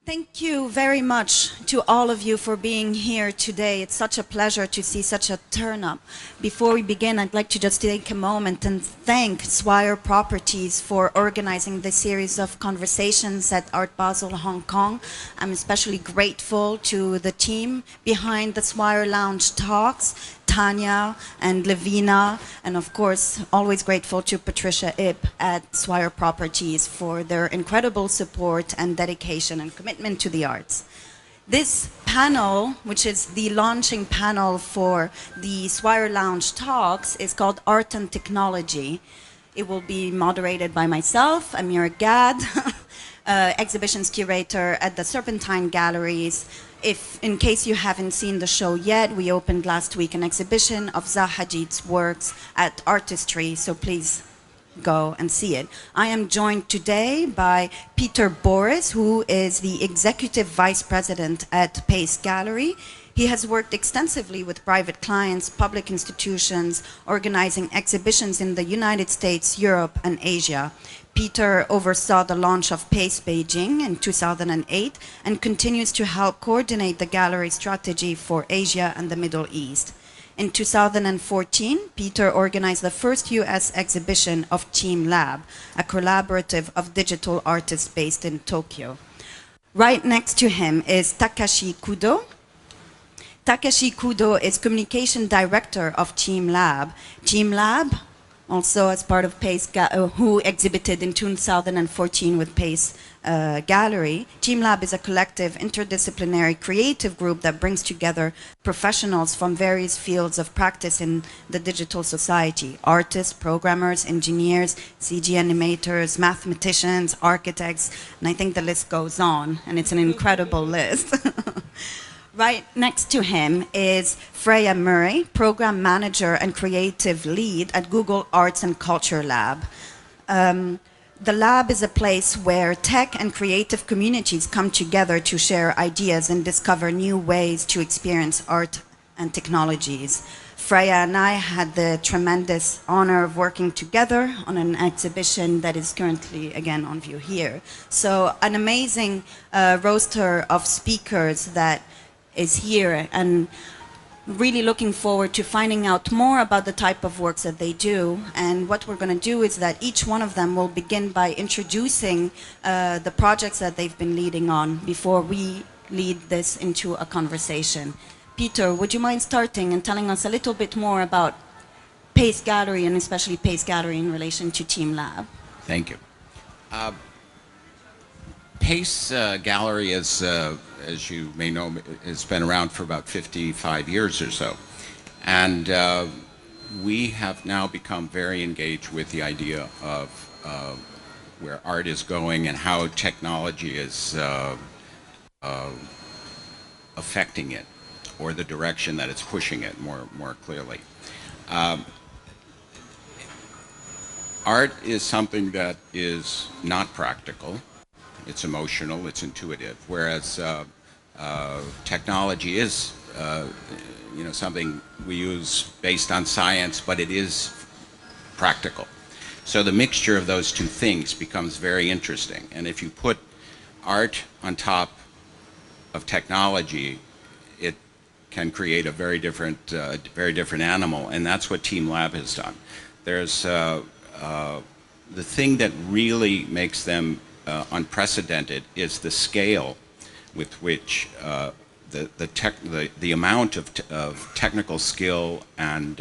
Thank you very much to all of you for being here today. It's such a pleasure to see such a turn-up. Before we begin, I'd like to just take a moment and thank Swire Properties for organizing this series of conversations at Art Basel Hong Kong. I'm especially grateful to the team behind the Swire Lounge Talks, Tanya and Levina, and of course, always grateful to Patricia Ip at Swire Properties for their incredible support and dedication and commitment to the arts. This panel, which is the launching panel for the Swire Lounge Talks, is called Art and Technology. It will be moderated by myself, Amir Gad, exhibitions curator at the Serpentine Galleries. In case you haven't seen the show yet, we opened last week an exhibition of Zaha Hadid's works at Artistry, so please go and see it. I am joined today by Peter Boris, who is the Executive Vice President at Pace Gallery. He has worked extensively with private clients, public institutions, organizing exhibitions in the United States, Europe, and Asia. Peter oversaw the launch of Pace Beijing in 2008 and continues to help coordinate the gallery strategy for Asia and the Middle East. In 2014, Peter organized the first US exhibition of Team Lab, a collaborative of digital artists based in Tokyo. Right next to him is Takashi Kudo. Takashi Kudo is Communication Director of Team Lab. Team Lab, also as part of Pace, who exhibited in 2014 with Pace Gallery. Team Lab is a collective, interdisciplinary, creative group that brings together professionals from various fields of practice in the digital society. Artists, programmers, engineers, CG animators, mathematicians, architects, and I think the list goes on, and it's an incredible list. Right next to him is Freya Murray, Program Manager and Creative Lead at Google Arts and Culture Lab. The lab is a place where tech and creative communities come together to share ideas and discover new ways to experience art and technologies. Freya and I had the tremendous honor of working together on an exhibition that is currently, again, on view here. So an amazing roster of speakers that is here, and really looking forward to finding out more about the type of works that they do. And what we're going to do is that each one of them will begin by introducing the projects that they've been leading on before we lead this into a conversation. Peter, would you mind starting and telling us a little bit more about Pace Gallery, and especially Pace Gallery in relation to Team Lab? Thank you. Pace Gallery is, as you may know, has been around for about 55 years or so. And we have now become very engaged with the idea of where art is going and how technology is affecting it, or the direction that it's pushing it more clearly. Art is something that is not practical. It's emotional, it's intuitive, whereas technology is something we use based on science, but it is practical. So the mixture of those two things becomes very interesting. And if you put art on top of technology, it can create a very different animal, and that's what Team Lab has done. There's the thing that really makes them unprecedented is the scale with which the amount of technical skill and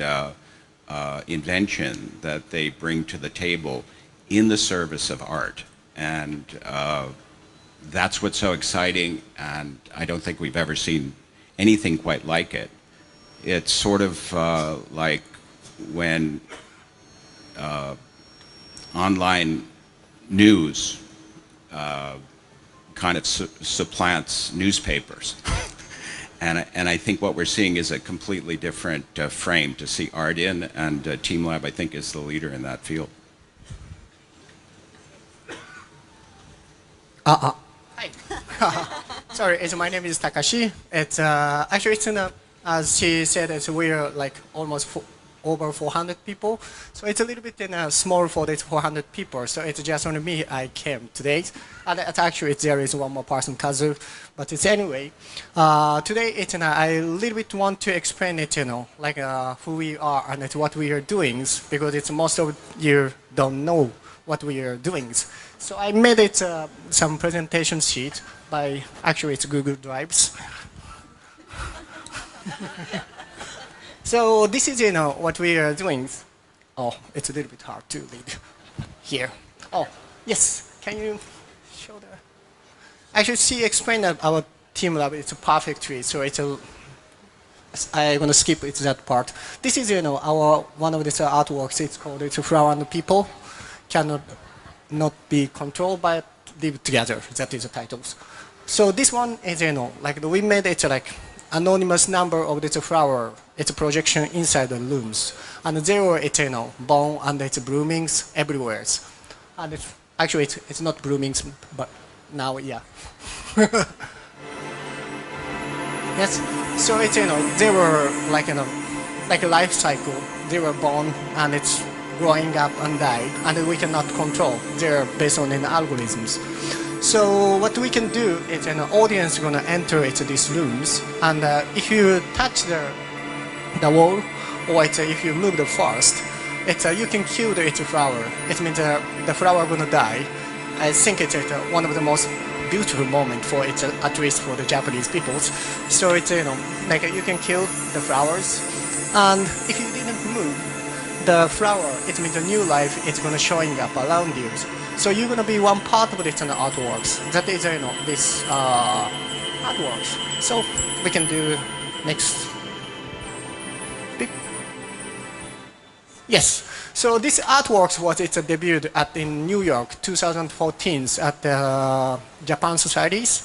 invention that they bring to the table in the service of art. And that's what's so exciting, and I don't think we've ever seen anything quite like it. It's sort of like when online news kind of supplants newspapers. And I think what we're seeing is a completely different frame to see art in, and Team Lab, I think, is the leader in that field. Hi. Sorry, my name is Takashi. It's actually as she said, we're like almost over 400 people. So it's a little bit small for this 400 people. So it's just only me I came today. And actually there is one more person, Kazu. But it's anyway. Today it's, I little bit want to explain it, like who we are and what we are doing, because it's most of you don't know what we are doing. So I made it some presentation sheet by, actually it's Google Drives. So this is, what we are doing. Oh, it's a little bit hard to read here. Oh, yes, can you show the... Actually, she explained that our team lab, it's a perfectly, so it's a... I'm going to skip it, that part. This is, our one of these artworks. It's called "It's a Flower and the People Cannot Not Be Controlled but Live Together." That is the titles. So this one is, like we made it like anonymous number of this flower. It's a projection inside the rooms, and there were it's born and it's bloomings everywhere. And it's, actually, it's not bloomings, but now, yeah. Yes. So it's they were like like a life cycle. They were born and it's growing up and die, and we cannot control. They're based on algorithms. So what we can do is an audience is gonna enter into these rooms, and if you touch the wall, or if you move the forest, you can kill the flower. It means the flower gonna die. I think it's one of the most beautiful moment for it, at least for the Japanese peoples. So it's like you can kill the flowers, and if you didn't move the flower, it means a new life. It's gonna showing up around you. So you're gonna be one part of it in the artworks. That is this artworks. So we can do next. Yes. So this artworks was its debut in New York, 2014, at the Japan Societies.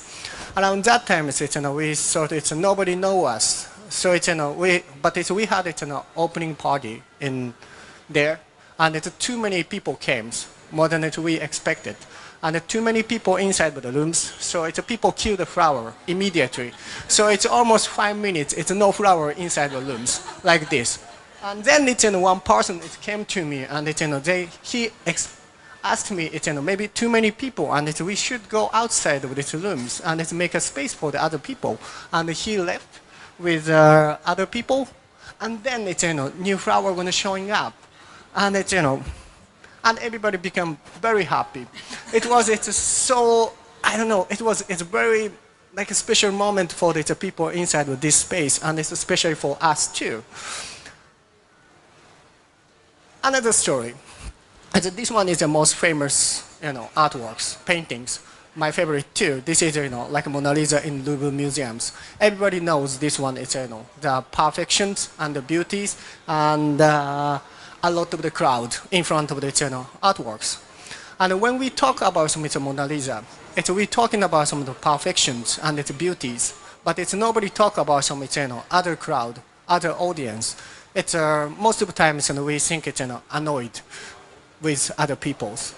Around that time, we thought nobody know us. So we had an opening party in there, and too many people came, more than we expected, and too many people inside the rooms. So people kill the flower immediately. So it's almost 5 minutes. It's no flower inside the rooms like this. And then one person came to me, and he asked me maybe too many people, and we should go outside of these rooms and make a space for the other people. And he left with other people, and then new flower gonna showing up, and and everybody become very happy. It's so, I don't know, it's very like a special moment for the people inside of this space, and it's especially for us too. Another story. This one is the most famous, artworks, paintings. My favorite too. This is, like Mona Lisa in Louvre museums. Everybody knows this one is, the perfections and the beauties, and a lot of the crowd in front of the artworks. And when we talk about some Mona Lisa, we're talking about some of the perfections and its beauties, but nobody talk about some other crowd, other audience. Most of the time we think it's annoyed with other peoples,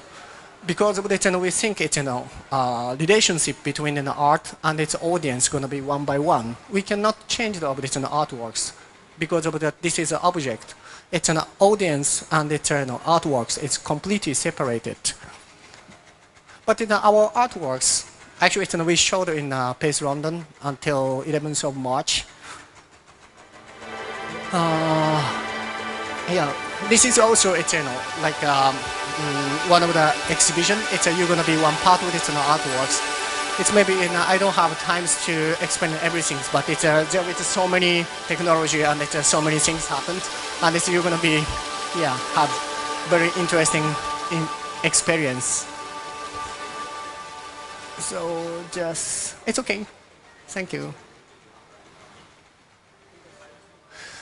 because of the we think it's relationship between an art and its audience going to be one by one. We cannot change the artworks because of that. This is an object. It's an audience and its artworks. It's completely separated. But in our artworks, actually we showed in Pace London until 11th of March. Yeah, this is also like one of the exhibition. You're gonna be one part with artworks. It's maybe I don't have times to explain everything, but there is so many technology and so many things happened, and you're gonna be have very interesting experience. So it's okay. Thank you.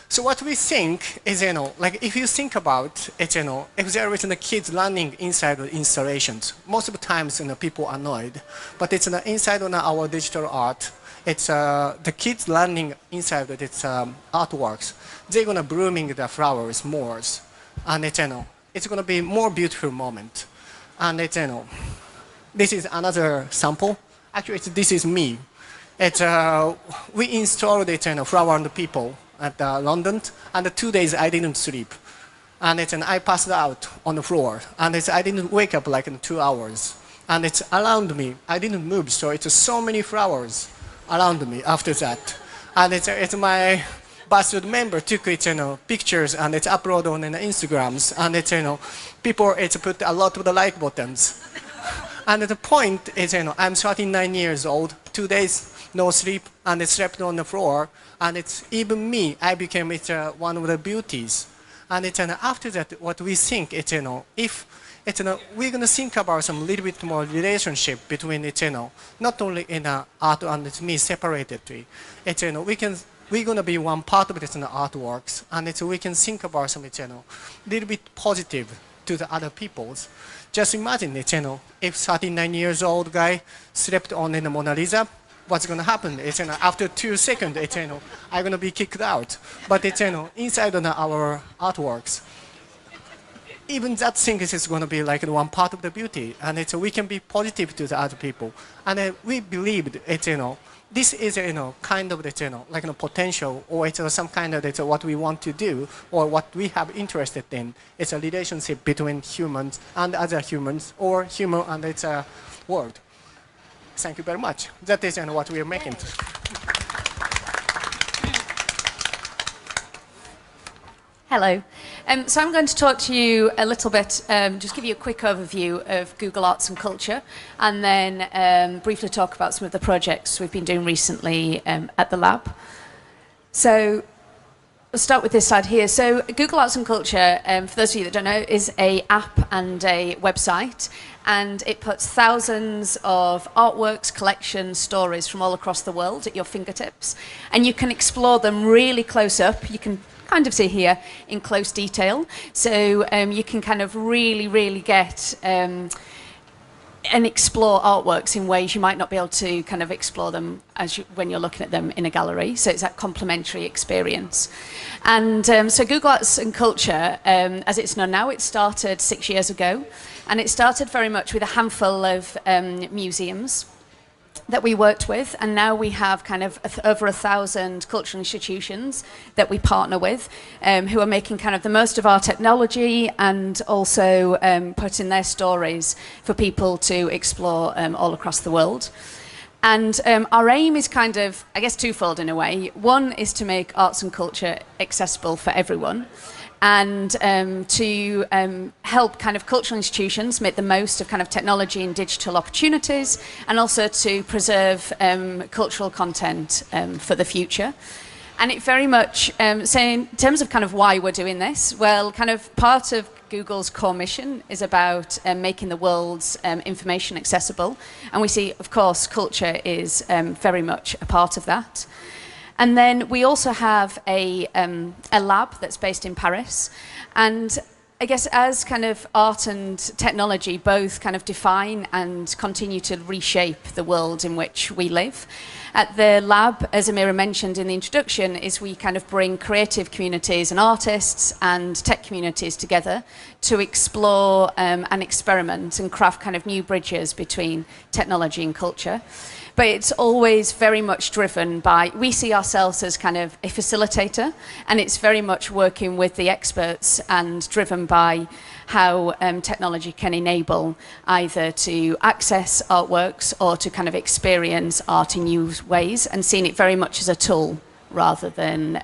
So what we think is, like if you think about it, if there is kids learning inside the installations, most of the times, people are annoyed. But it's inside on our digital art. It's the kids learning inside of its artworks. They're gonna blooming the flowers more, and it's gonna be more beautiful moment. And this is another sample. Actually, this is me. We installed it flower on the people. at London, and 2 days I didn't sleep. And I passed out on the floor, and I didn't wake up like in 2 hours. And it's around me, I didn't move, so it's so many flowers around me after that. And it's my Basswood member took pictures and it's uploaded on the Instagrams, and people put a lot of the like buttons. And the point is, I'm 39 years old, 2 days no sleep, and I slept on the floor, and it's even me, I became one of the beauties. And after that, what we think, if we're going to think about some little bit more relationship between not only in art and me separatedly. We're going to be one part of it in the artworks, and we can think about some little bit positive to the other peoples. Just imagine if 39 years old guy slept on in the Mona Lisa, what's going to happen? After 2 seconds, I'm going to be kicked out. But inside of our artworks, even that thing is going to be like one part of the beauty, and we can be positive to the other people. And we believed this is kind of like a potential, or it's some kind of what we want to do, or what we have interested in. It's a relationship between humans and other humans, or human and its world. Thank you very much. That is what we are making. Hello. So I'm going to talk to you a little bit, just give you a quick overview of Google Arts and Culture, and then briefly talk about some of the projects we've been doing recently at the lab. So we'll start with this side here. So Google Arts and Culture, for those of you that don't know, is an app and a website, and it puts thousands of artworks, collections, stories from all across the world at your fingertips, and you can explore them really close up. You can kind of see here in close detail, so you can kind of really get and explore artworks in ways you might not be able to kind of explore them when you're looking at them in a gallery. So it's that complementary experience. And so Google Arts and Culture, as it's known now, it started 6 years ago, and it started very much with a handful of museums that we worked with, and now we have kind of over 1,000 cultural institutions that we partner with, who are making kind of the most of our technology, and also putting their stories for people to explore all across the world. And our aim is kind of, I guess, twofold in a way. One is to make arts and culture accessible for everyone, and to help kind of cultural institutions make the most of kind of technology and digital opportunities, and also to preserve cultural content for the future. And it very much, so in terms of kind of why we're doing this, well, kind of part of Google's core mission is about making the world's information accessible. And we see, of course, culture is very much a part of that. And then we also have a lab that's based in Paris. And I guess as kind of art and technology both kind of define and continue to reshape the world in which we live, at the lab, as Amira mentioned in the introduction, is we kind of bring creative communities and artists and tech communities together to explore and experiment and craft kind of new bridges between technology and culture. But it's always very much driven by, we see ourselves as kind of a facilitator, and it's very much working with the experts and driven by how technology can enable either to access artworks or to kind of experience art in new ways, and seeing it very much as a tool rather than,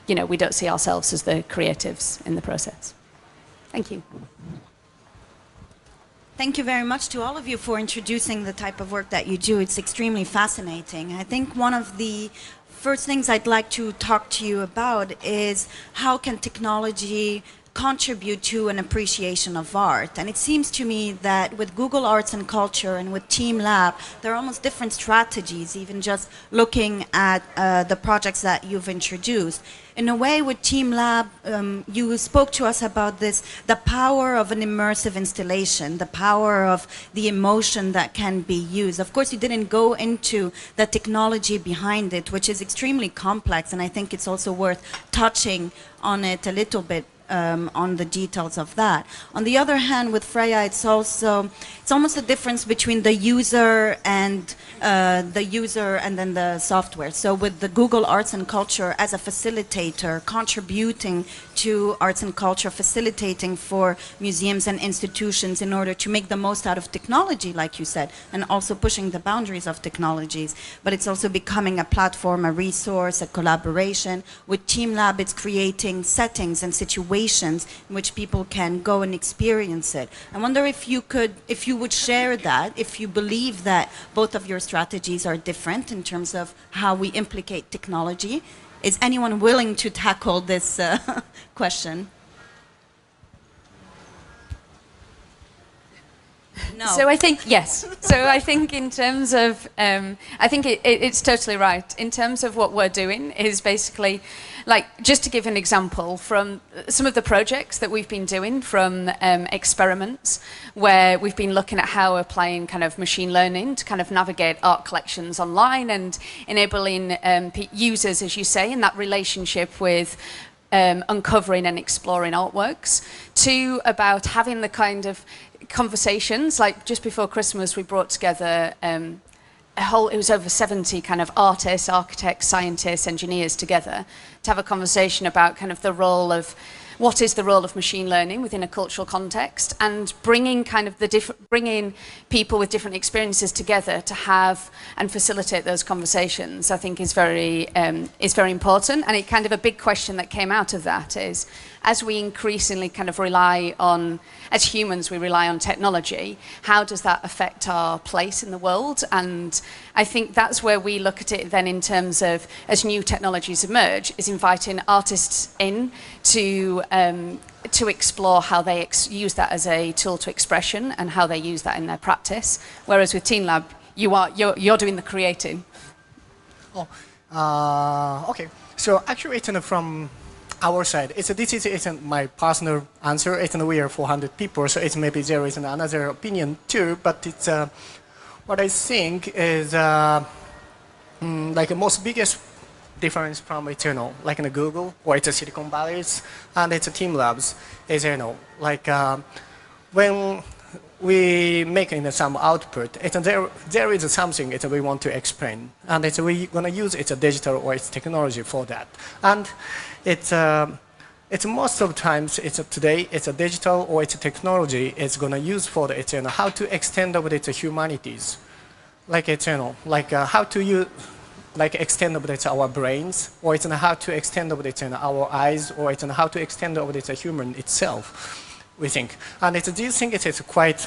we don't see ourselves as the creatives in the process. Thank you. Thank you very much to all of you for introducing the type of work that you do. It's extremely fascinating. I think one of the first things I'd like to talk to you about is how can technology contribute to an appreciation of art. And it seems to me that with Google Arts and Culture and with Team Lab, there are almost different strategies, even just looking at the projects that you've introduced. In a way, with Team Lab, you spoke to us about this, the power of an immersive installation, the power of the emotion that can be used. Of course, you didn't go into the technology behind it, which is extremely complex, and I think it's also worth touching on it a little bit. On the details of that. On the other hand, with Freya, it's almost a difference between the user and the user and then the software. So with the Google Arts and Culture as a facilitator, contributing to arts and culture, facilitating for museums and institutions in order to make the most out of technology, like you said, and also pushing the boundaries of technologies. But it's also becoming a platform, a resource, a collaboration. With TeamLab, it's creating settings and situations in which people can go and experience it. I wonder if you would share that, if you believe that both of your strategies are different in terms of how we implicate technology. Is anyone willing to tackle this question? No. So I think, yes. So I think in terms of, I think it's totally right. In terms of what we're doing is basically, like, just to give an example from some of the projects that we've been doing from experiments where we've been looking at how applying kind of machine learning to kind of navigate art collections online and enabling users, as you say, in that relationship with uncovering and exploring artworks, to about having the kind of conversations, like just before Christmas we brought together it was over 70 kind of artists, architects, scientists, engineers together to have a conversation about kind of the role of, what is the role of machine learning within a cultural context, and bringing kind of bringing people with different experiences together to have and facilitate those conversations, I think is very important. And it kind of a big question that came out of that is, as we increasingly kind of rely on, as humans, we rely on technology, how does that affect our place in the world? And I think that's where we look at it then in terms of, as new technologies emerge, is inviting artists in to explore how they use that as a tool to expression and how they use that in their practice. Whereas with TeamLab, you're doing the creating. Okay. So actually, it's from our side. This is my personal answer. We are 400 people, so maybe there is another opinion too. But it's what I think is like the most biggest difference from like in Google or it's Silicon Valley's and it's TeamLabs is like when we make some output, there is something we want to explain, and we're gonna use digital or technology for that, and it's most of the times today it's a digital or it's a technology it's gonna use for how to extend over the humanities, like like how to use like extend over our brains, or it's how to extend over our eyes, or it's how to extend over the human itself, we think. And these things it's quite,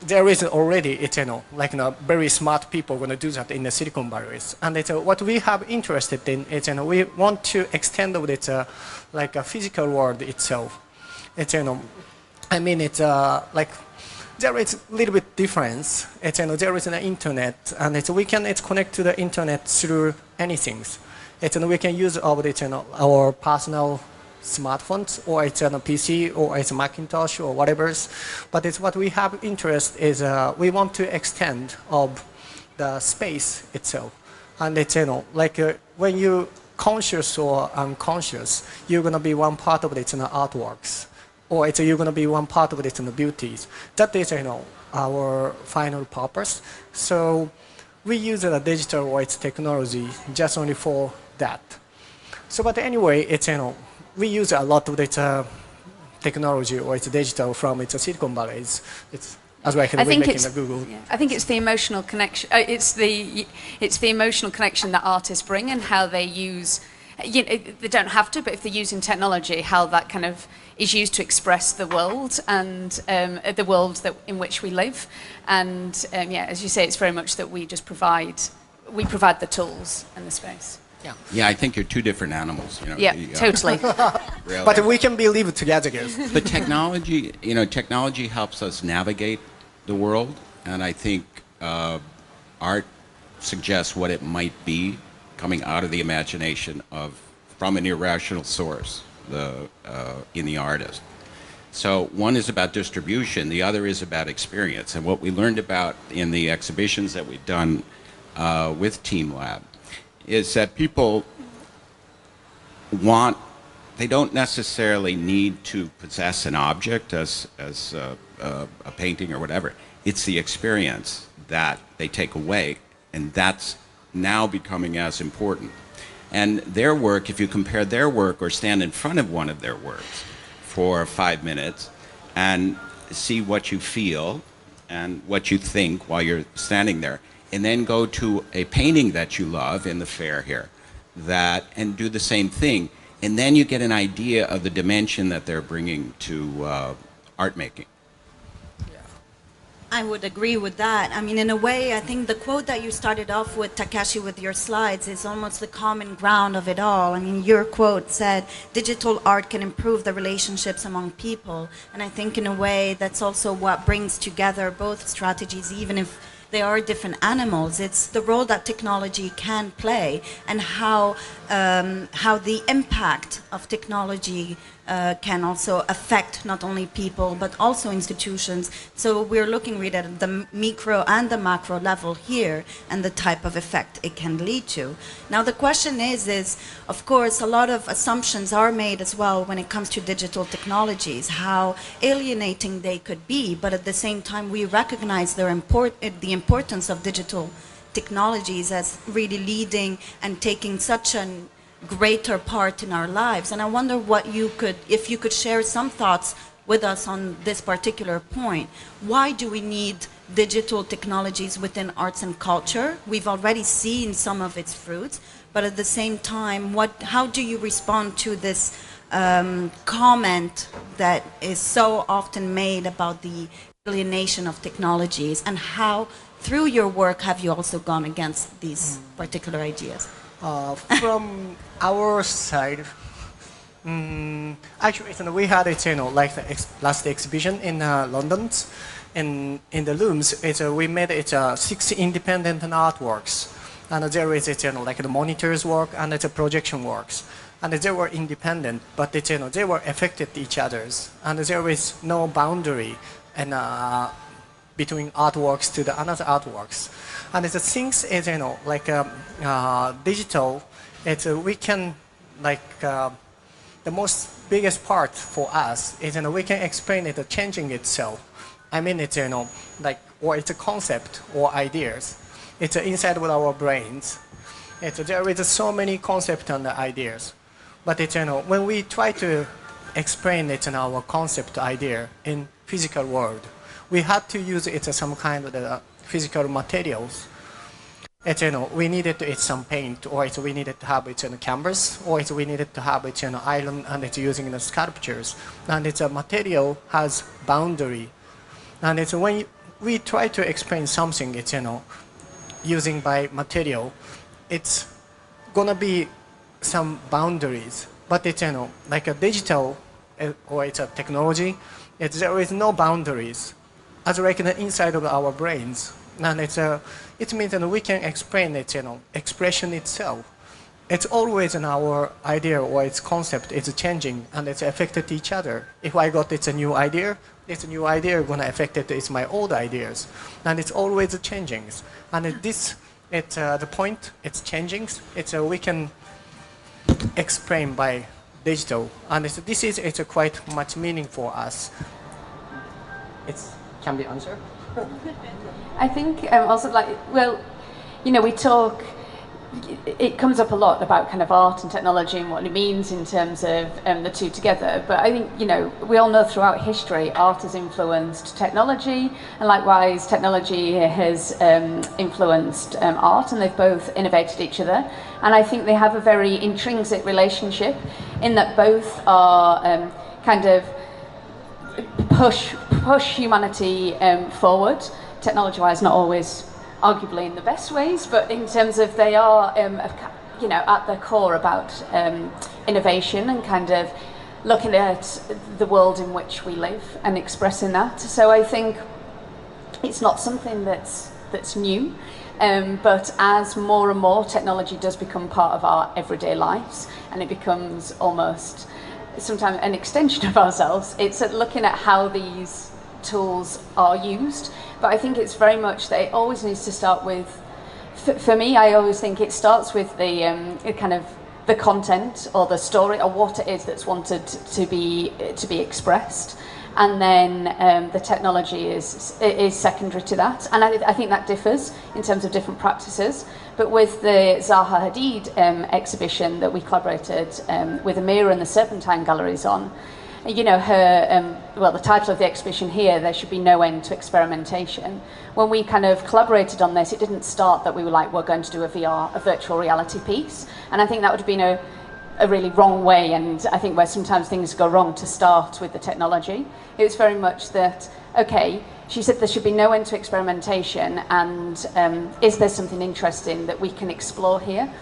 there is already like very smart people going to do that in the Silicon Valley. And what we have interested in we want to extend over like a physical world itself. I mean like there is a little bit difference. There is an internet, and we can connect to the internet through anything. We can use our personal smartphones, or it's on a PC, or it's a Macintosh, or whatever. But what we have interest is we want to extend of the space itself, and like when you conscious or unconscious, you're gonna be one part of artworks, or you're gonna be one part of the beauties. That is our final purpose. So we use the digital or technology just only for that. So but anyway, we use a lot of technology or digital from Silicon Valley. It's as well we make in Google. Yeah. I think it's the emotional connection. It's the emotional connection that artists bring and how they use. They don't have to, but if they're using technology, how that kind of is used to express the world and the world in which we live. And yeah, as you say, it's very much that we just provide the tools and the space. Yeah, I think you're two different animals. Yeah, totally. Really. But we can live together. But technology, technology helps us navigate the world, and I think art suggests what it might be coming out of the imagination from an irrational source, in the artist. So one is about distribution, the other is about experience. And what we learned about in the exhibitions that we've done with TeamLab is that people they don't necessarily need to possess an object as a painting or whatever. It's the experience that they take away, and that's now becoming as important. And their work, if you compare their work or stand in front of one of their works for 5 minutes and see what you feel and what you think while you're standing there, and then go to a painting that you love in the fair here, that, and do the same thing, and then you get an idea of the dimension that they're bringing to art making. I would agree with that. I mean, in a way, I think the quote that you started off with, Takashi, with your slides, is almost the common ground of it all. I mean, your quote said, digital art can improve the relationships among people. And I think in a way, that's also what brings together both strategies, even if they are different animals. It's the role that technology can play and how the impact of technology can also affect not only people but also institutions. So we're looking really at the micro and the macro level here and the type of effect it can lead to. Now the question is of course a lot of assumptions are made as well when it comes to digital technologies, how alienating they could be, but at the same time we recognize the importance of digital technologies as really leading and taking such a greater part in our lives. And I wonder if you could share some thoughts with us on this particular point. Why do we need digital technologies within arts and culture? We've already seen some of its fruits, but at the same time, how do you respond to this comment that is so often made about the alienation of technologies, and how through your work have you also gone against these particular ideas? From our side, actually, we had it, like the last exhibition in London, in the rooms. We made it 6 independent artworks, and there is like the monitors work and the projection works, and they were independent, but they were affected each others, and there is no boundary and between artworks to the another artworks. And the things is, like digital, we can, like, the most biggest part for us is, we can explain it changing itself. I mean, it's, like, or it's a concept or ideas. It's inside with our brains. There is so many concepts and ideas. But it's, when we try to explain it in our concept idea in physical world, we had to use it as some kind of physical materials. We needed some paint, or we needed to have it in a canvas, or we needed to have it in iron, and it's using the sculptures. And it's a material has boundary. And it's when we try to explain something, it's using by material, it's gonna be some boundaries. But it's like a digital or it's a technology. There is no boundaries, as like the inside of our brains. And it means that we can explain it, expression itself. It's always in our idea or its concept is changing, and it's affected each other. If I got it's a new idea gonna affect it. It's my old ideas, and it's always changing. And the point it's changing. We can explain by digital, and it's quite much meaning for us. It can be answered. I think also, like, well, we talk, it comes up a lot about kind of art and technology and what it means in terms of the two together. But I think, we all know throughout history, art has influenced technology, and likewise, technology has influenced art, and they've both innovated each other. And I think they have a very intrinsic relationship in that both are kind of push humanity forward. Technology-wise, not always arguably in the best ways, but in terms of they are, at the core about innovation and kind of looking at the world in which we live and expressing that. So I think it's not something that's new, but as more and more technology does become part of our everyday lives, and it becomes almost sometimes an extension of ourselves, it's at looking at how these tools are used. But I think it's very much that it always needs to start with, for me, I always think it starts with the kind of the content or the story or what it is that's wanted to be expressed. and then the technology is secondary to that. And I think that differs in terms of different practices. But with the Zaha Hadid exhibition that we collaborated with Amira and the Serpentine Galleries on, you know, her, well, the title of the exhibition here, There Should Be No End to Experimentation. When we kind of collaborated on this, it didn't start that we were like, we're going to do a VR, a virtual reality piece. And I think that would have been a really wrong way, and I think where sometimes things go wrong to start with the technology. It was very much that, okay, she said there should be no end to experimentation, and is there something interesting that we can explore here?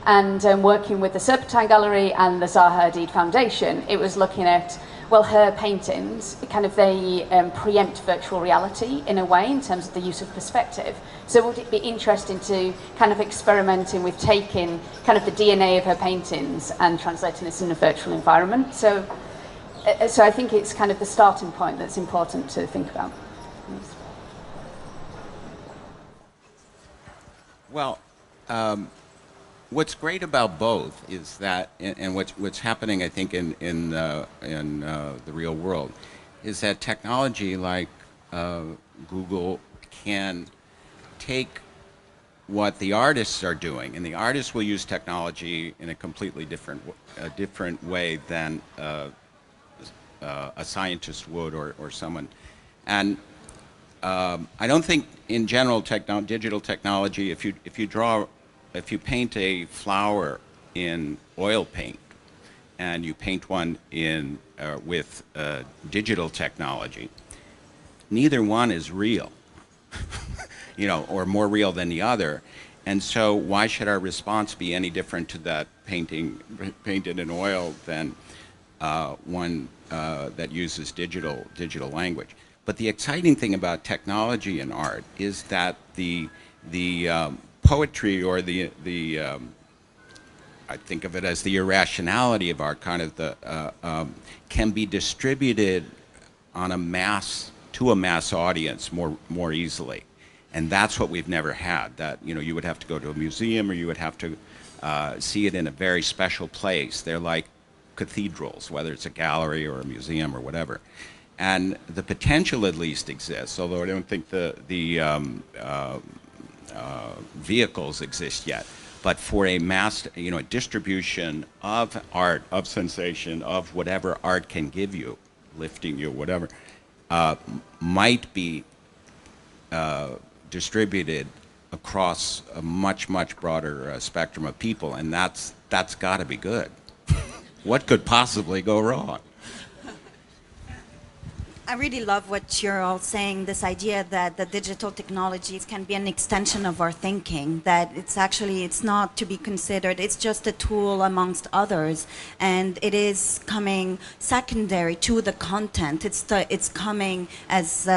And working with the Serpentine Gallery and the Zaha Hadid Foundation, it was looking at, well, her paintings, kind of they preempt virtual reality in a way in terms of the use of perspective. So would it be interesting to kind of experimenting with taking kind of the DNA of her paintings and translating this in a virtual environment? So I think it's kind of the starting point that's important to think about. Well, what's great about both is that, and what's happening, I think, in the real world, is that technology like Google can take what the artists are doing, and the artists will use technology in a completely different way than a scientist would, or someone. And I don't think, in general, digital technology, if you paint a flower in oil paint and you paint one with digital technology, neither one is real, you know, or more real than the other. And so why should our response be any different to that painting painted in oil than one that uses digital language? But the exciting thing about technology and art is that the poetry, or I think of it as the irrationality of art, kind of can be distributed on to a mass audience more easily, and that's what we've never had. That, you know, you would have to go to a museum, or you would have to see it in a very special place. They're like cathedrals, whether it's a gallery or a museum or whatever. And the potential at least exists, although I don't think the vehicles exist yet. But for a mass, you know, distribution of art, of sensation, of whatever art can give you, lifting you, whatever, might be distributed across a much broader spectrum of people, and that's got to be good. What could possibly go wrong? I really love what you're all saying, this idea that the digital technologies can be an extension of our thinking, that it's not to be considered, it's just a tool amongst others, and it is coming secondary to the content. It's coming as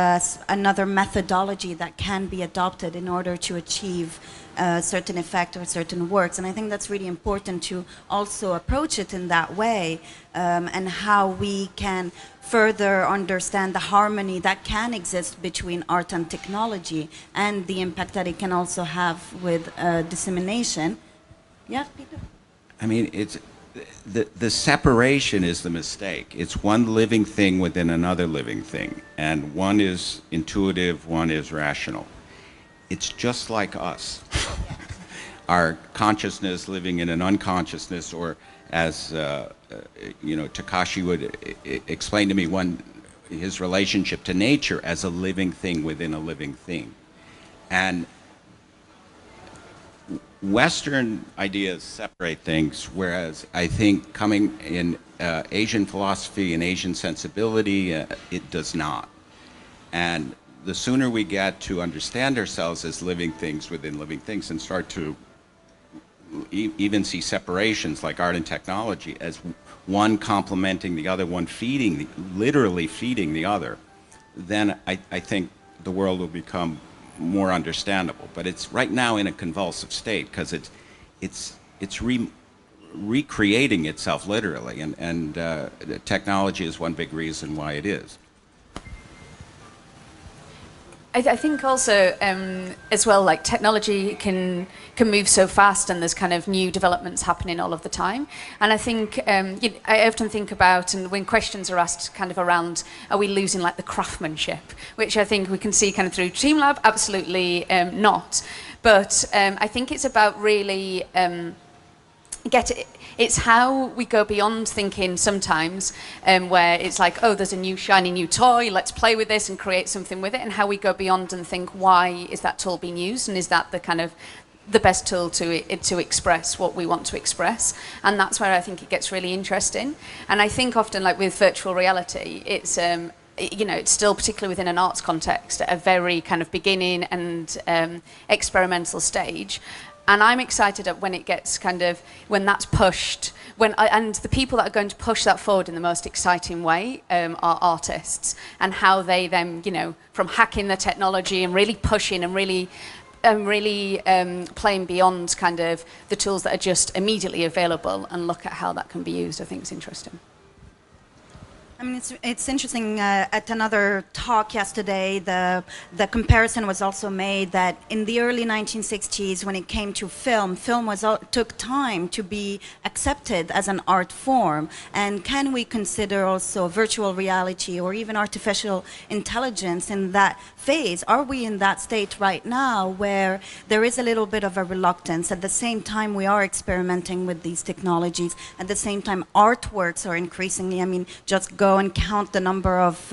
another methodology that can be adopted in order to achieve a certain effect or certain works. And I think that's really important to also approach it in that way, and how we can further understand the harmony that can exist between art and technology, and the impact that it can also have with dissemination. Yeah, Peter? I mean, it's the separation is the mistake. It's one living thing within another living thing, and one is intuitive, one is rational. It's just like us. Our consciousness living in an unconsciousness, or as you know, Takashi would explain to me his relationship to nature as a living thing within a living thing. And Western ideas separate things, whereas I think coming in Asian philosophy and Asian sensibility, it does not. And the sooner we get to understand ourselves as living things within living things, and start to even see separations like art and technology as one complementing the other, one literally feeding the other, then I think the world will become more understandable. But it's right now in a convulsive state, because it's recreating itself literally, and technology is one big reason why it is. I think also as well, like technology can move so fast, and there's kind of new developments happening all of the time. And I think I often think about, and when questions are asked, kind of around, are we losing like the craftsmanship, which I think we can see kind of through TeamLab, absolutely not. But I think it's about really it's how we go beyond thinking sometimes where it's like, oh, there's a new shiny new toy, let's play with this and create something with it, and how we go beyond and think, why is that tool being used, and is that the kind of the best tool to express what we want to express. And that's where I think it gets really interesting. And I think often, like with virtual reality, it's it's still, particularly within an arts context, at a very kind of beginning and experimental stage. And I'm excited at when it gets when that's pushed, and the people that are going to push that forward in the most exciting way are artists, and how they then, from hacking the technology and really pushing and really playing beyond kind of the tools that are just immediately available, and look at how that can be used. I think it's interesting. I mean, it's interesting. At another talk yesterday, the comparison was also made that in the early 1960s, when it came to film took time to be accepted as an art form. And can we consider also virtual reality or even artificial intelligence in that phase? Are we in that state right now where there is a little bit of a reluctance? At the same time, we are experimenting with these technologies. At the same time, artworks are increasingly, I mean, just go and count the number of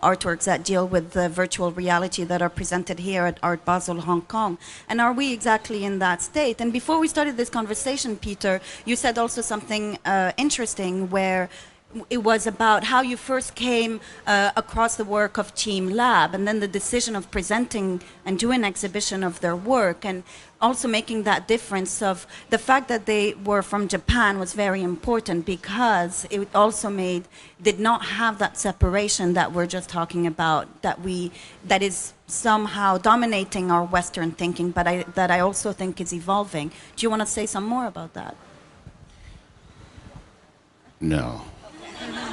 artworks that deal with the virtual reality that are presented here at Art Basel Hong Kong. And are we exactly in that state? And before we started this conversation, Peter, you said also something interesting, where it was about how you first came across the work of TeamLab, and then the decision of presenting and doing an exhibition of their work, and also making that difference of the fact that they were from Japan was very important, because it also did not have that separation that we're just talking about, that is somehow dominating our Western thinking, but that I also think is evolving. Do you want to say some more about that? No.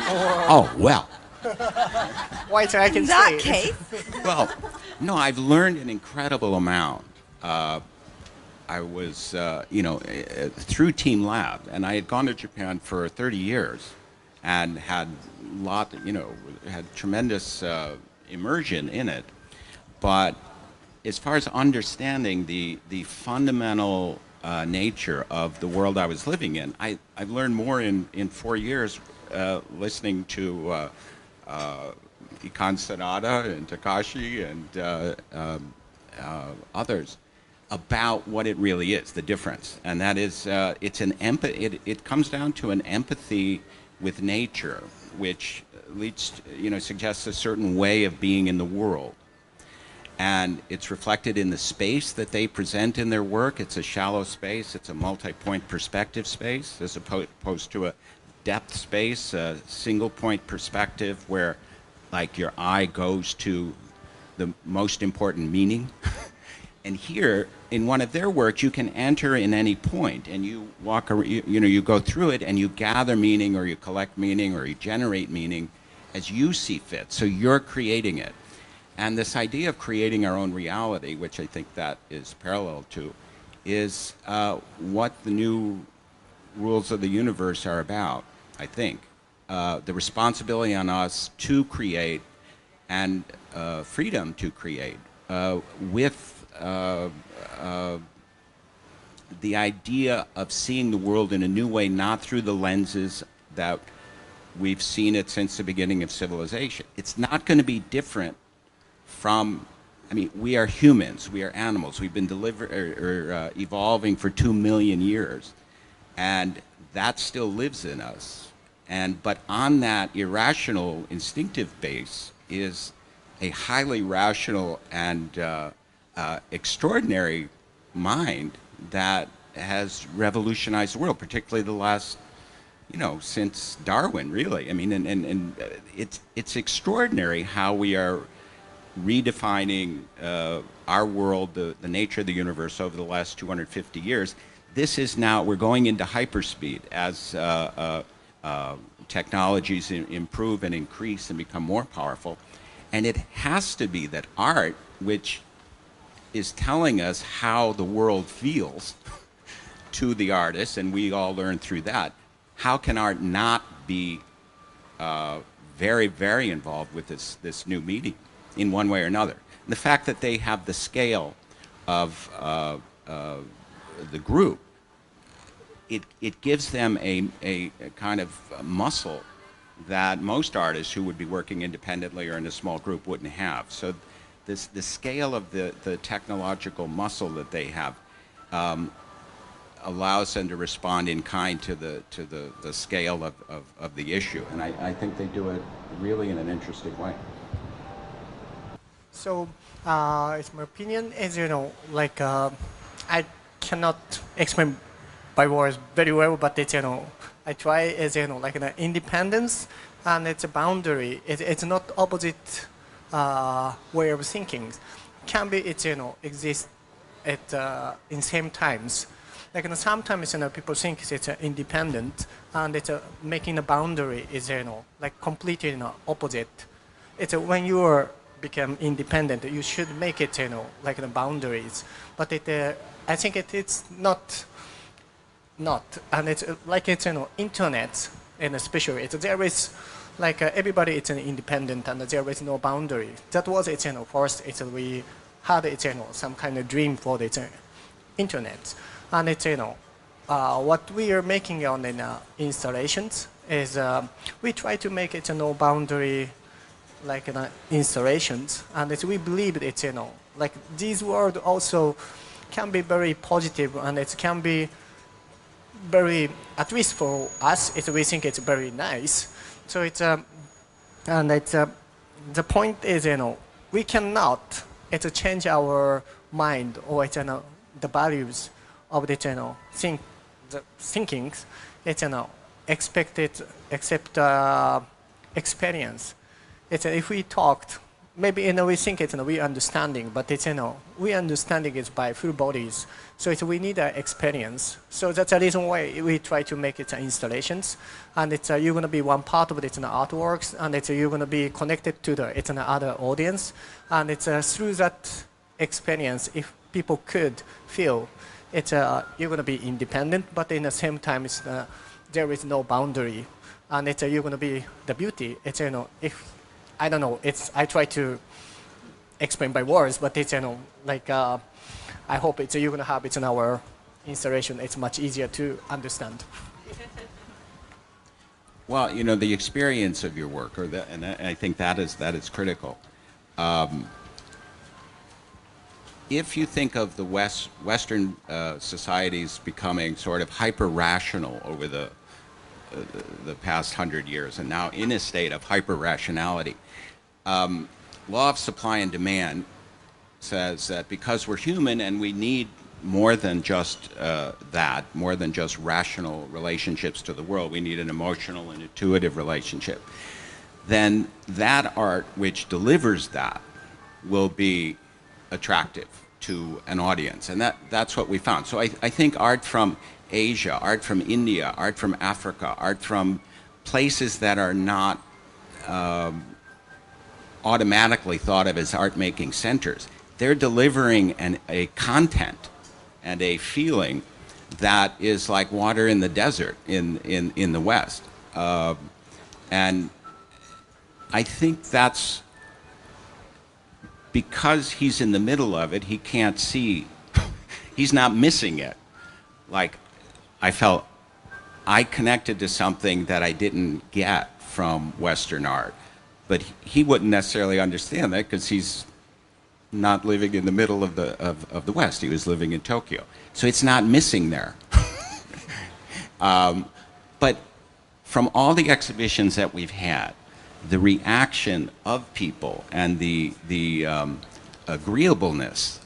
Oh, well. Wait, I can In that say case, Well, no, I've learned an incredible amount. I was, through TeamLab, and I had gone to Japan for 30 years and had had tremendous immersion in it. But as far as understanding the fundamental nature of the world I was living in, I've learned more in 4 years listening to Ikan Sanada and Takashi and others about what it really is, the difference. And that is, it comes down to an empathy with nature, which suggests a certain way of being in the world. And it's reflected in the space that they present in their work. It's a shallow space. It's a multi-point perspective space, as opposed to a depth space, a single-point perspective where, like, your eye goes to the most important meaning. And here, in one of their works, you can enter in any point, and you walk, you go through it, and you gather meaning, or you collect meaning, or you generate meaning as you see fit. So you're creating it. And this idea of creating our own reality, which I think that is parallel to, is what the new rules of the universe are about, I think. The responsibility on us to create, and freedom to create, with the idea of seeing the world in a new way, not through the lenses that we've seen it since the beginning of civilization. It's not going to be different from, we are humans, we are animals. We've been evolving for 2 million years, and that still lives in us. But on that irrational, instinctive base is a highly rational and extraordinary mind that has revolutionized the world, particularly the last, since Darwin, really. And it's extraordinary how we are redefining our world, the nature of the universe over the last 250 years. This is now, we're going into hyperspeed as technologies improve and increase and become more powerful. And it has to be that art which is telling us how the world feels to the artist, and we all learn through that. How can art not be very, very involved with this new medium in one way or another? And the fact that they have the scale of the group, it gives them a kind of muscle that most artists who would be working independently or in a small group wouldn't have. So the scale of the technological muscle that they have allows them to respond in kind to the scale of the issue. And I think they do it really in an interesting way. So, it's my opinion is, like, I cannot explain by words very well, but it's, I try as, like an independence and it's a boundary. It's not opposite way of thinking. Can be, it's, exist at in same times. Like, sometimes, people think it's independent and it's making a boundary is, like completely opposite. It's when you are become independent, you should make it, like the boundaries. But I think it's not, and it's like it's, internet, and especially there is, like everybody is independent and there is no boundary. That was it, first we had it, some kind of dream for the internet, and it's, what we are making on the installations is we try to make it no boundary, like installations, and we believe it's, like these words also can be very positive, and it can be very, at least for us, we think it's very nice. So it's and it's the point is, we cannot change our mind or the values of the the thinkings. It's expected except experience. It's if we talked, maybe we think it's we understanding, but it's we understanding is by full bodies. So it's we need an experience. So that's the reason why we try to make it installations, and it's you're gonna be one part of it. It's artworks, and it's you're gonna be connected to the another audience, and it's through that experience, if people could feel it's you're gonna be independent, but in the same time it's there is no boundary, and it's you're gonna be the beauty. It's if I don't know. I try to explain by words, but it's like I hope it's you're gonna have it in our installation. It's much easier to understand. Well, the experience of your work, and I think that is critical. If you think of the Western societies becoming sort of hyper-rational over the past 100 years, and now in a state of hyper-rationality, law of supply and demand says that because we're human and we need more than just more than just rational relationships to the world, we need an emotional and intuitive relationship, then that art which delivers that will be attractive to an audience. And that's what we found. So I think art from Asia, art from India, art from Africa, art from places that are not automatically thought of as art-making centers, they're delivering a content and a feeling that is like water in the desert in the West. And I think that's because he's in the middle of it, he can't see, he's not missing it. Like, I felt I connected to something that I didn't get from Western art. But he wouldn't necessarily understand that because he's not living in the middle of the West. He was living in Tokyo. So it's not missing there. But from all the exhibitions that we've had, the reaction of people and the agreeableness,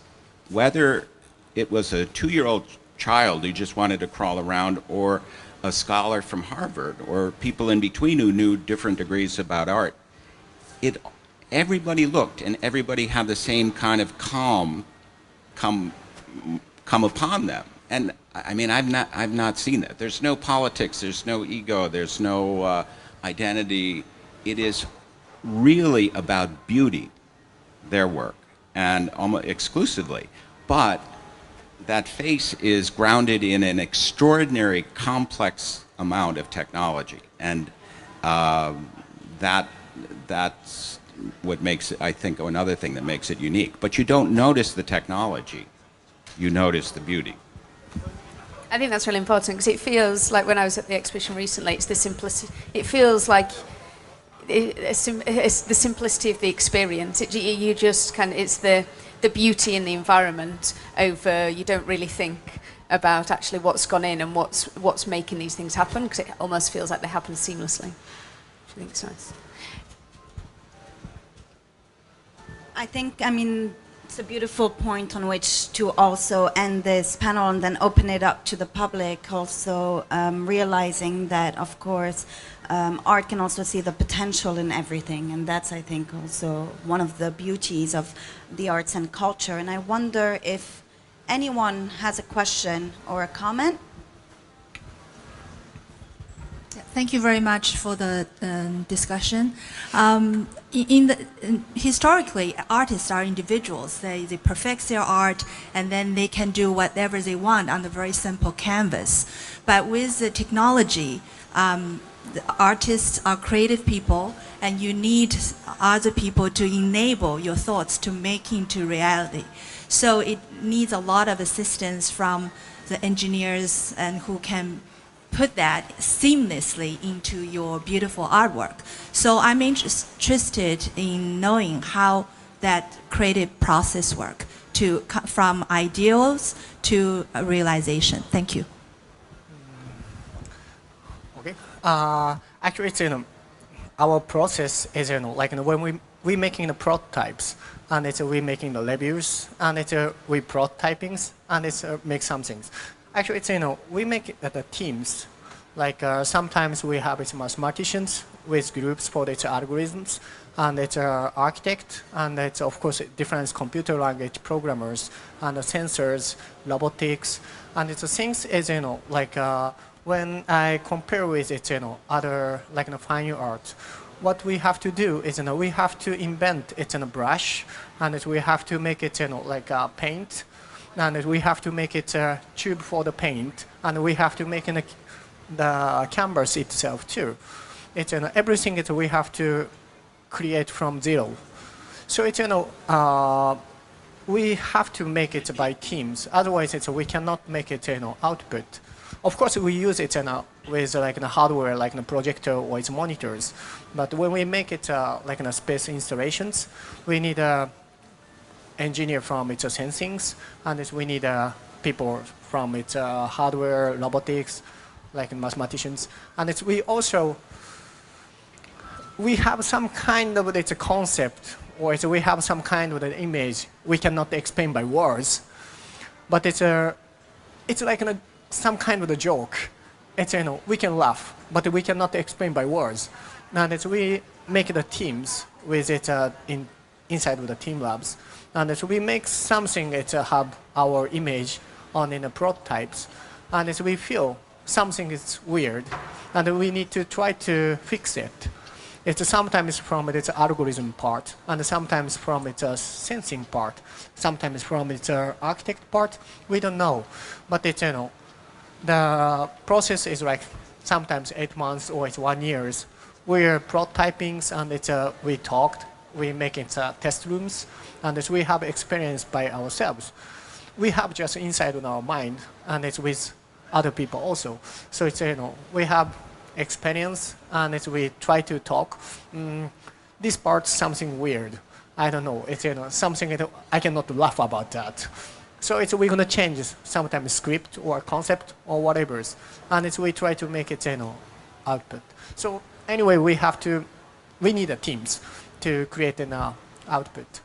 whether it was a 2-year-old child who just wanted to crawl around, or a scholar from Harvard, or people in between who knew different degrees about art, everybody looked and everybody had the same kind of calm come upon them. And I mean, I've not seen that. There's no politics, there's no ego, there's no identity. It is really about beauty, their work, and almost exclusively. But that face is grounded in an extraordinary complex amount of technology, and that's what makes it, I think, another thing that makes it unique. But you don't notice the technology, you notice the beauty. I think that's really important because it feels like when I was at the exhibition recently, it's the simplicity. It feels like it's the simplicity of the experience. You just kind of, it's the beauty in the environment over, you don't really think about actually what's gone in and what's making these things happen, because it almost feels like they happen seamlessly, which I think is nice. I think, I mean, it's a beautiful point on which to also end this panel and then open it up to the public, also realizing that, of course, art can also see the potential in everything, and that's, I think, also one of the beauties of the arts and culture. And I wonder if anyone has a question or a comment. Thank you very much for the discussion. Historically, artists are individuals. They perfect their art, and then they can do whatever they want on a very simple canvas. But with the technology, the artists are creative people, and you need other people to enable your thoughts to make into reality. So it needs a lot of assistance from the engineers and who can put that seamlessly into your beautiful artwork. So I'm interested in knowing how that creative process works, from ideals to realization. Thank you. Okay. Actually, it's, our process is, like, when we making the prototypes, and it's we making the reviews, and it's we prototypings, and it's make some things. Actually, it's, we make it at the teams. Like sometimes we have it's mathematicians with groups for its algorithms, and it's architect, and it's of course different computer language programmers, and sensors, robotics, and it's things is like when I compare with it other like fine art. What we have to do is we have to invent it in a brush, and we have to make it like paint. And we have to make it a tube for the paint, and we have to make the canvas itself too. It's everything that we have to create from zero. So it's we have to make it by teams. Otherwise, we cannot make it output. Of course, we use it with like the hardware, like the projector or its monitors. But when we make it like space installations, we need a engineer from its sensings, and we need people from its hardware, robotics, like mathematicians. And we have some kind of its concept, or we have some kind of an image we cannot explain by words, but it's like some kind of a joke. It's we can laugh, but we cannot explain by words. And we make the teams with it inside of the team labs. And we make something that have our image on in the prototypes, and we feel something is weird, and we need to try to fix it. It's sometimes from its algorithm part, and sometimes from its sensing part, sometimes from its architect part. We don't know, but it's the process is like sometimes 8 months or it's 1 year. We're prototyping, and we talked. We make it test rooms, and we have experience by ourselves. We have just inside of our mind, and it's with other people also. So it's we have experience, and we try to talk. This part's something weird. I don't know. It's something that I cannot laugh about that. So we're gonna change sometimes script or concept or whatever, and we try to make it output. So anyway, we need teams to create an output.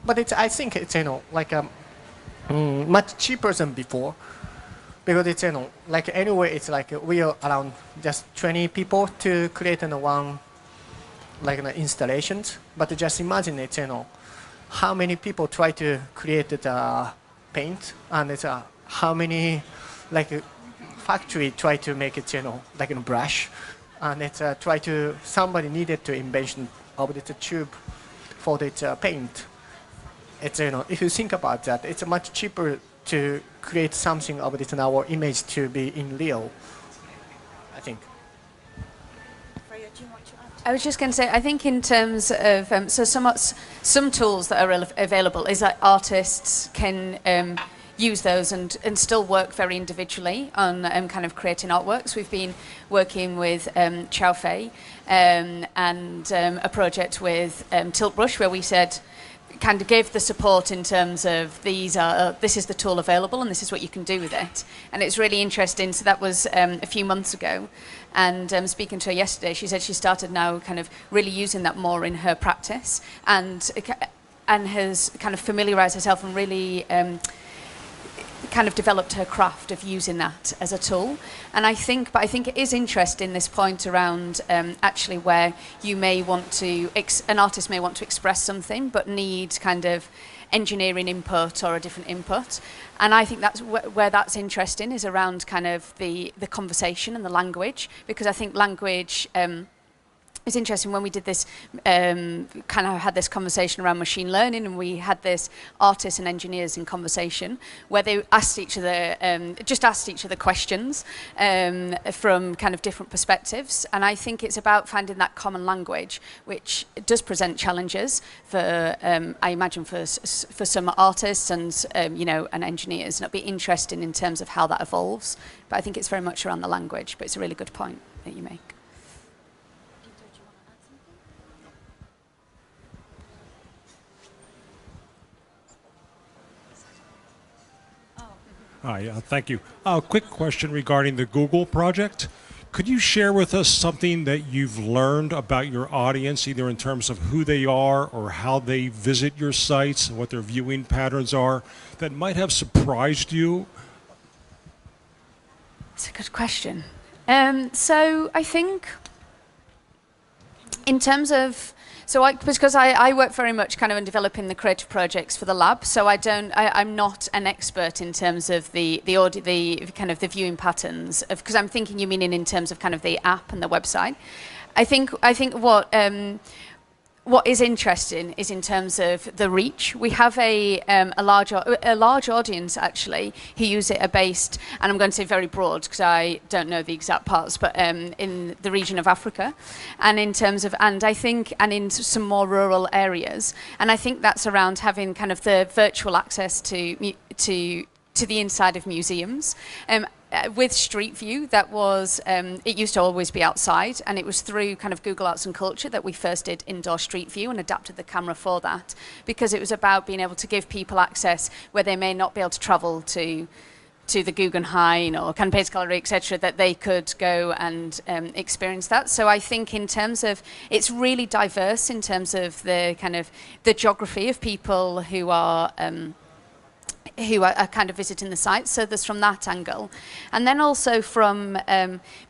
But I think it's like much cheaper than before, because it's like anyway it's like we are around just 20 people to create one like installations. But just imagine it's how many people try to create paint, and it's how many like factory try to make it like a brush, and it's somebody needed to invention of the tube for its paint. It's, if you think about that, it's much cheaper to create something of this our image to be in real, I think. I was just going to say, I think in terms of, so some tools that are available is that artists can use those and still work very individually on kind of creating artworks. We've been working with Chow Fei and a project with Tilt Brush where we said, kind of gave the support in terms of this is the tool available and this is what you can do with it. And it's really interesting. So that was a few months ago. And speaking to her yesterday, she said she started now kind of really using that more in her practice and has kind of familiarized herself and really kind of developed her craft of using that as a tool. And I think it is interesting, this point around actually where you may want to, an artist may want to express something but need kind of engineering input or a different input. And I think that's where that's interesting, is around kind of the conversation and the language, because I think language it's interesting when we did this, kind of had this conversation around machine learning, and we had this artists and engineers in conversation where they asked each other, just asked each other questions from kind of different perspectives. And I think it's about finding that common language, which does present challenges for, I imagine, for some artists and and engineers. And it'll be interesting in terms of how that evolves. But I think it's very much around the language. But it's a really good point that you make. Hi, thank you. Quick question regarding the Google project. Could you share with us something that you've learned about your audience, either in terms of who they are or how they visit your sites and what their viewing patterns are, that might have surprised you? It's a good question. So I think in terms of, because I work very much kind of in developing the creative projects for the lab, so I'm not an expert in terms of the kind of the viewing patterns, because I'm thinking you mean in terms of kind of the app and the website. I think what is interesting is in terms of the reach. We have a large audience actually who use it based, and I'm going to say very broad because I don't know the exact parts, but in the region of Africa, and in terms of, and in some more rural areas, and I think that's around having kind of the virtual access to the inside of museums. With Street View, that was, it used to always be outside, and it was through kind of Google Arts and Culture that we first did indoor Street View and adapted the camera for that, because it was about being able to give people access where they may not be able to travel to the Guggenheim or Campes Gallery, etc., that they could go and experience that. So I think in terms of, it's really diverse in terms of the kind of the geography of people who are kind of visiting the site. So there's from that angle. And then also from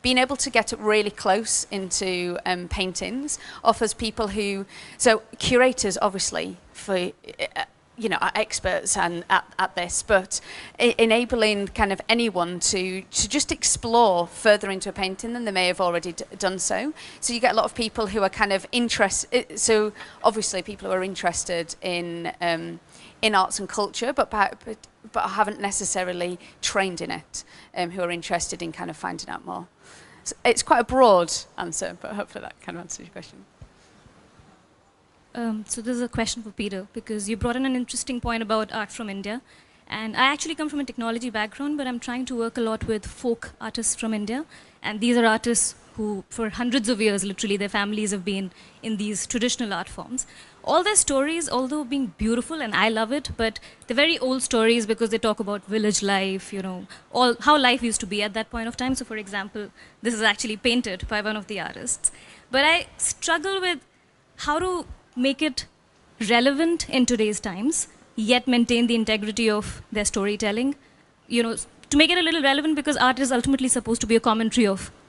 being able to get really close into paintings offers people who, so curators obviously for, are experts and at this, but enabling kind of anyone to just explore further into a painting than they may have already done so. So you get a lot of people who are kind of interested, so obviously people who are interested in arts and culture, but haven't necessarily trained in it, who are interested in kind of finding out more. So it's quite a broad answer, but hopefully that kind of answers your question. So this is a question for Peter, because you brought in an interesting point about art from India. And I actually come from a technology background, but I'm trying to work a lot with folk artists from India. And these are artists who, for hundreds of years, literally, their families have been in these traditional art forms. All their stories, although being beautiful, and I love it, but they're very old stories because they talk about village life, all how life used to be at that point of time. So, for example, this is actually painted by one of the artists. But I struggle with how to make it relevant in today's times, yet maintain the integrity of their storytelling. To make it a little relevant, because art is ultimately supposed to be a commentary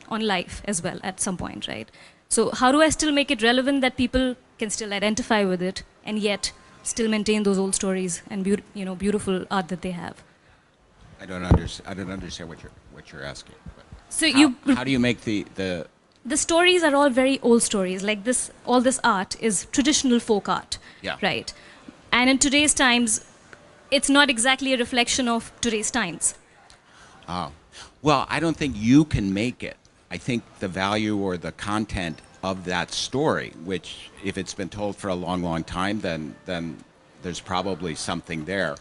on life as well at some point, right? So how do I still make it relevant that people can still identify with it and yet still maintain those old stories and beautiful art that they have? I don't understand what you're asking. So how do you make the the stories are all very old stories. Like this, all this art is traditional folk art, Yeah. right? And in today's times, it's not exactly a reflection of today's times. Oh. Well, I don't think you can make it. I think the value or the content of that story, which if it's been told for a long, long time, then there's probably something there.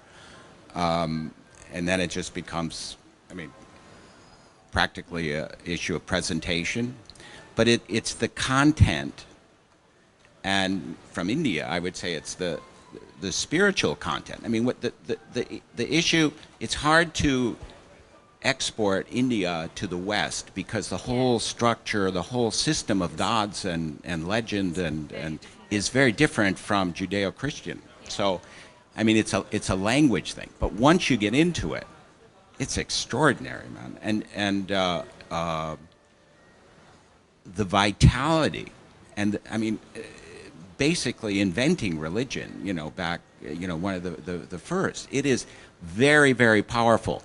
And then it just becomes, I mean, practically an issue of presentation. But it's the content, and from India, I would say it's the spiritual content. I mean, what the issue, it's hard to export India to the West because the whole structure, the whole system of gods and legend and is very different from Judeo-Christian. So, I mean, it's a language thing. But once you get into it, it's extraordinary, man. And the vitality, and I mean, basically inventing religion. You know, back, you know, one of the first. It is very, very powerful.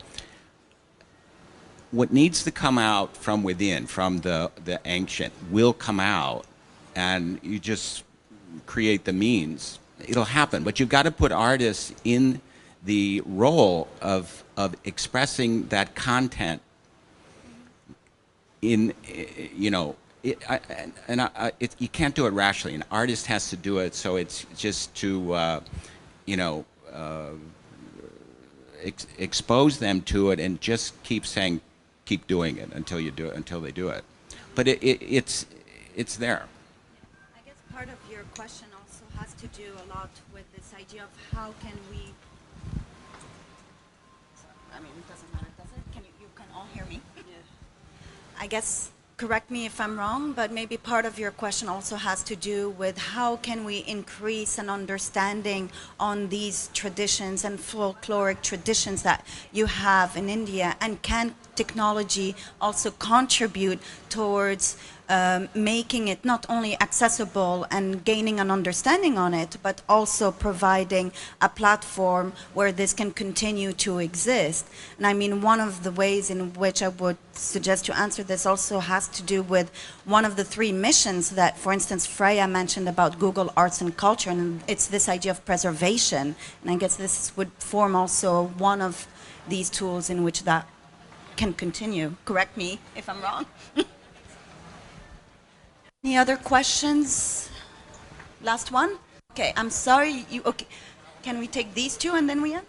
What needs to come out from within, from the ancient, will come out, and you just create the means. It'll happen, but you've got to put artists in the role of expressing that content in, you know, you can't do it rationally. An artist has to do it, so it's just to, you know, expose them to it and just keep doing it until you do it, until they do it. But it's there. I guess part of your question also has to do a lot with this idea of how can we. I mean, it doesn't matter, does it? You can all hear me? Yeah. I guess, correct me if I'm wrong, but maybe part of your question also has to do with how can we increase an understanding on these traditions and folkloric traditions that you have in India, and can technology also contribute towards making it not only accessible and gaining an understanding on it, but also providing a platform where this can continue to exist. And I mean, one of the ways in which I would suggest to answer this also has to do with one of the 3 missions that, for instance, Freya mentioned about Google Arts and Culture, and it's this idea of preservation. And I guess this would form also one of these tools in which that can continue. Correct me if I'm wrong. Any other questions? Last one? Okay, I'm sorry. Okay. Can we take these 2 and then we end?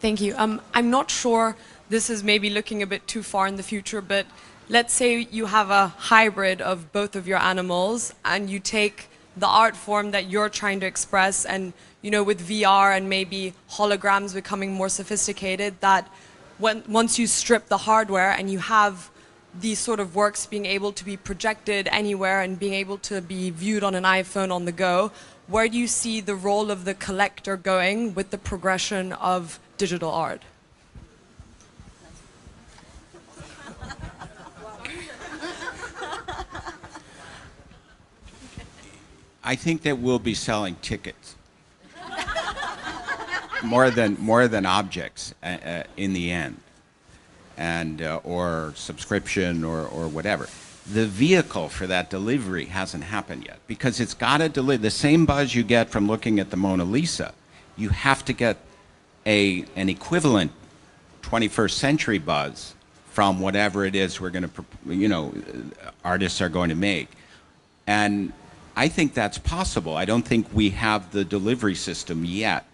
Thank you. I'm not sure, this is maybe looking a bit too far in the future, but let's say you have a hybrid of both of your animals and you take the art form that you're trying to express, and, you know, with VR and maybe holograms becoming more sophisticated, that once you strip the hardware and you have these sort of works being able to be projected anywhere and being able to be viewed on an iPhone on the go, where do you see the role of the collector going with the progression of digital art? I think that we'll be selling tickets more than objects in the end, and or subscription or whatever. The vehicle for that delivery hasn't happened yet, because it's got to deliver the same buzz you get from looking at the Mona Lisa. You have to get an equivalent 21st century buzz from whatever it is we're going to, you know, artists are going to make. And I think that's possible. I don't think we have the delivery system yet.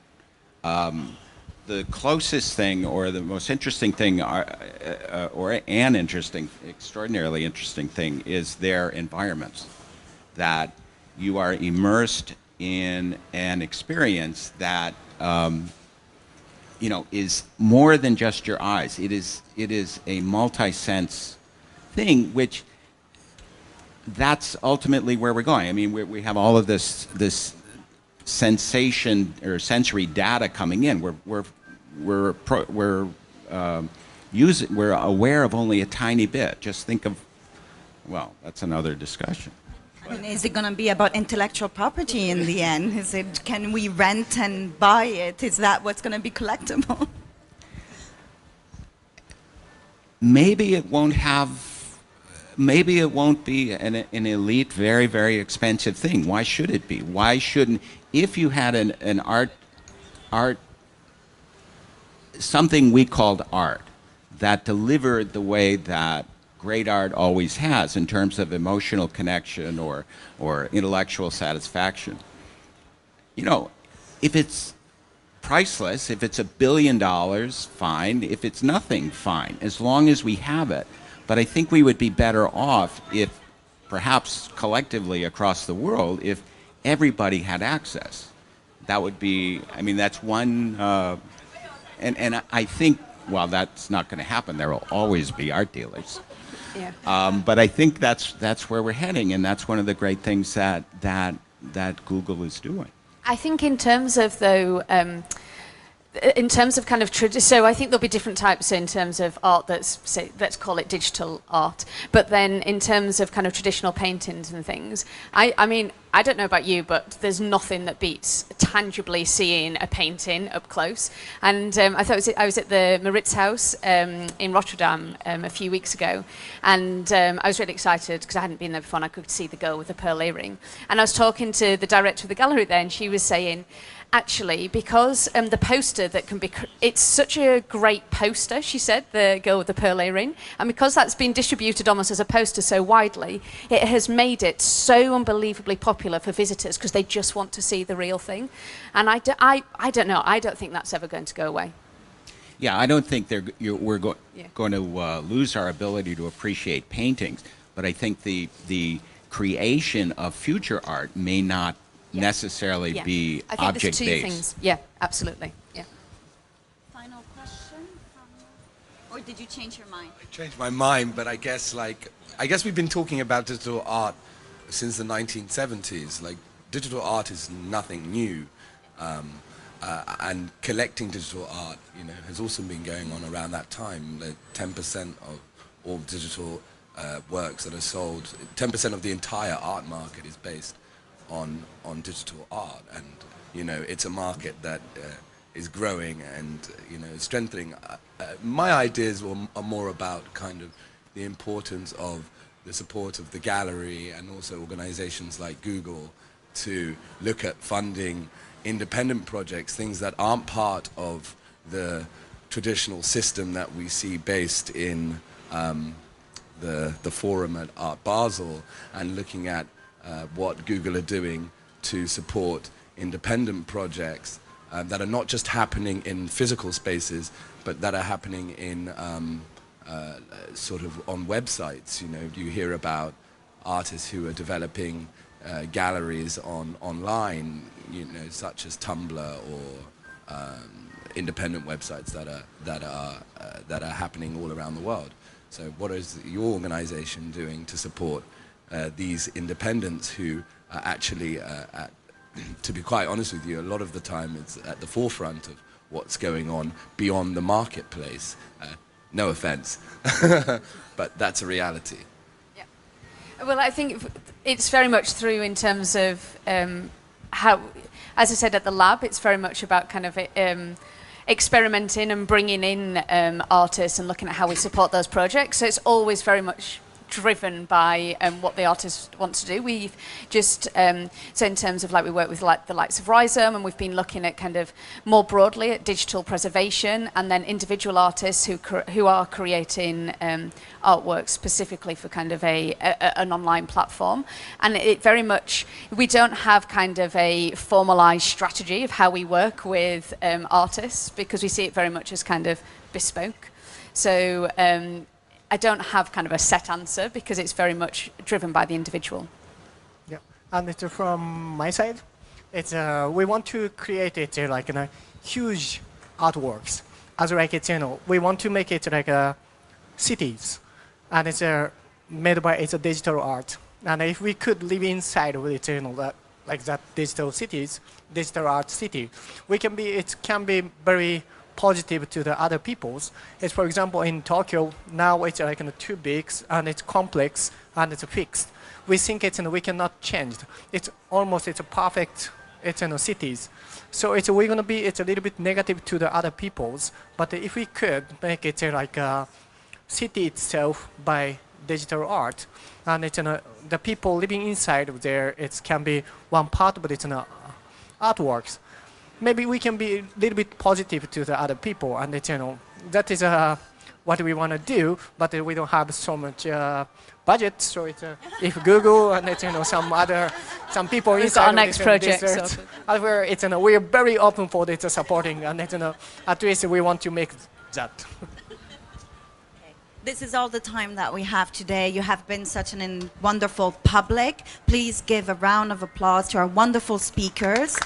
The closest thing, or the most interesting thing, or an interesting, extraordinarily interesting thing, is their environments. That you are immersed in an experience that, you know, is more than just your eyes. It is a multi-sense thing, which that's ultimately where we're going. I mean, we have all of this sensation or sensory data coming in. We're aware of only a tiny bit. Just think of, well, that's another discussion. I mean, is it going to be about intellectual property in the end? Is it, can we rent and buy it? Is that what's going to be collectible? maybe it won't have, maybe it won't be an elite, very, very expensive thing. Why should it be? Why shouldn't, if you had an art, something we called art, that delivered the way that great art always has in terms of emotional connection or intellectual satisfaction. You know, if it's priceless, if it's $1 billion, fine. If it's nothing, fine, as long as we have it. But I think we would be better off if, perhaps collectively across the world, if everybody had access. That would be, I mean, that's one, and I think, well, that's not going to happen. There will always be art dealers. Yeah. But I think that's where we're heading, and that's one of the great things that Google is doing. I think in terms of, though, in terms of kind of, so I think there'll be different types in terms of art that's, say, let's call it digital art. But then in terms of kind of traditional paintings and things, I mean, I don't know about you, but there's nothing that beats tangibly seeing a painting up close. And I was at the Mauritshuis in Rotterdam a few weeks ago, and I was really excited because I hadn't been there before and I could see the girl with the pearl earring. And I was talking to the director of the gallery there, and she was saying, actually, because the poster that can be, it's such a great poster, she said, the girl with the pearl earring, and because that's been distributed almost as a poster so widely, it has made it so unbelievably popular for visitors because they just want to see the real thing. And I don't know, I don't think that's ever going to go away. Yeah, I don't think we're going to lose our ability to appreciate paintings, but I think the creation of future art may not necessarily be I think object-based. there's two things. Yeah, absolutely. Yeah. Final question or did you change your mind? I changed my mind, but I guess we've been talking about digital art since the 1970s. Like, digital art is nothing new, and collecting digital art, you know, has also been going on around that time. 10% of all digital works that are sold, 10% of the entire art market is based on digital art, and you know, it's a market that is growing and you know, strengthening. My ideas are more about kind of the importance of the support of the gallery and also organizations like Google to look at funding independent projects, things that aren't part of the traditional system that we see based in the forum at Art Basel, and looking at what Google are doing to support independent projects that are not just happening in physical spaces, but that are happening in sort of on websites. You know, you hear about artists who are developing galleries online, you know, such as Tumblr or independent websites that are happening all around the world. So, what is your organization doing to support these independents who are actually, to be quite honest with you, a lot of the time it's at the forefront of what's going on beyond the marketplace. No offense, but that's a reality. Yeah. Well, I think it's very much through in terms of how, as I said at the lab, it's very much about kind of experimenting and bringing in artists and looking at how we support those projects. So it's always very much driven by what the artists want to do. We've just, so in terms of like we work with like the likes of Rhizome, and we've been looking at kind of more broadly at digital preservation, and then individual artists who are creating artwork specifically for kind of an online platform. And it very much, we don't have kind of a formalized strategy of how we work with artists, because we see it very much as kind of bespoke. So I don't have kind of a set answer because it's very much driven by the individual. Yeah, and it's from my side, it's we want to create it like a huge artworks. As like it's, you know, we want to make it like cities, and it's made by it's a digital art. And if we could live inside with it, you know, that like that digital cities, digital art city, we can be. It can be very positive to the other peoples. It's, for example, in Tokyo, now it's like too big and it's complex and it's fixed. We think it's, we cannot change. It's almost, it's a perfect, it's in cities. So it's, we're gonna be, it's a little bit negative to the other peoples, but if we could make it like city itself by digital art, and it's the people living inside of there. It can be one part of its artworks. Maybe we can be a little bit positive to the other people, and it's, that is what we want to do, but we don't have so much budget. So it's if Google and it's, some people We've inside got our of next this, project this, sorted. however, it's we're very open for this supporting, and it's, at least we want to make that. This is all the time that we have today. You have been such an wonderful public. Please give a round of applause to our wonderful speakers.